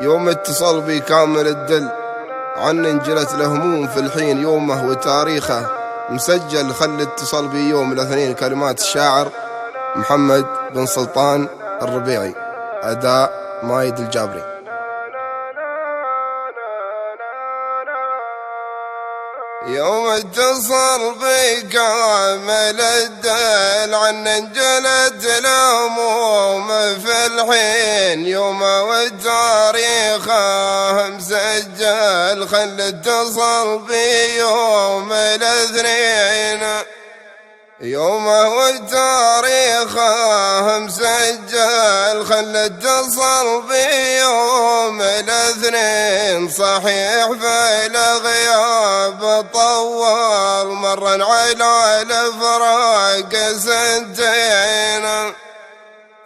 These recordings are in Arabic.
يوم اتصل بي كامل الدل عن انجلت الهموم في الحين يومه وتاريخه مسجل. خل اتصل بي يوم الاثنين. كلمات الشاعر محمد بن سلطان الربيعي، أداء مايد الجابري. يوم اتصل بي كامل الدل عن انجلت الهموم في الحين يومه وتاريخه مسجل. خل اتصل بي يوم الاثنين يومه وتاريخه مسجل. خل اتصل بي يوم الاثنين صحيح في الغياب طول مرا على الفراق سنتين.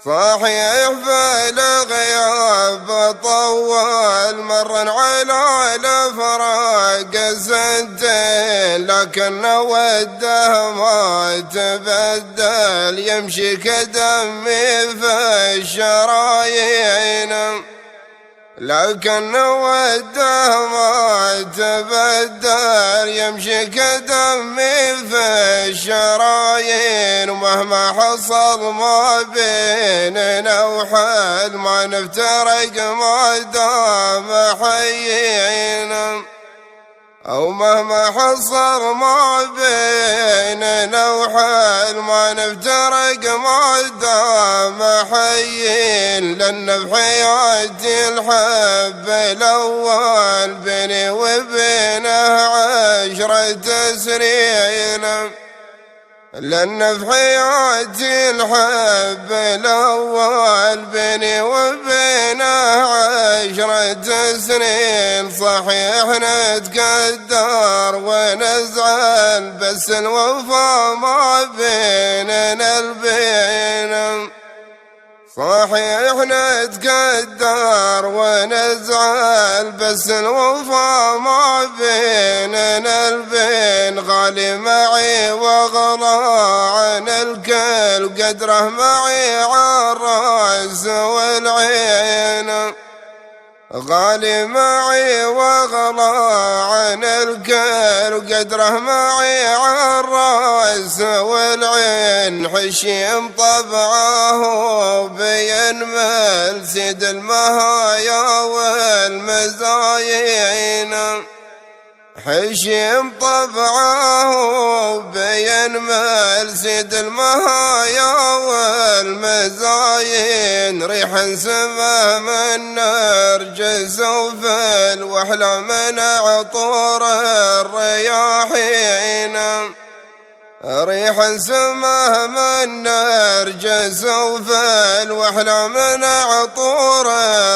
صحيح في الغياب طول مرا على الفراق سنتين، لكن وده ما تبدل يمشي كدمي في الشرايين. لكن وده ما تبدل يمشي كدمي في الشرايين. ومهما حصل ما بيننا وحل ما نفترق ما دام حيين. أو مهما حصل ما بيننا وحل ما نفترق ما دام حيين. لأن في حياتي الحب الأول بيني وبينه 10 سنين. لأن في حياتي الحب الأول بيني وبينه 10 سنين. صحيح نتقدر ونزعل بس الوفا ما بيننا البين. صحيح نتقدر ونزعل بس الوفا ما بيننا البين. غالي معي واغلى عن الكل قدره معي عالراس والعين. غالي معي واغلى عن الكل قدره معي عالراس والعين. حشيم طبعه بينمل سيد المهايا والمزاين. حشيم طبعه بينمل سيد المهايا والمزاين. ريح سما من نرجس وفل واحلى من عطور الرياحين. ريح سما من نرجس وفل واحلى من عطور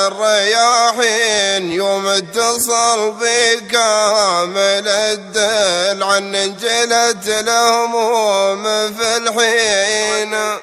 الرياحين. يوم اتصل بي كامل الدل عن انجلت الهموم في الحين.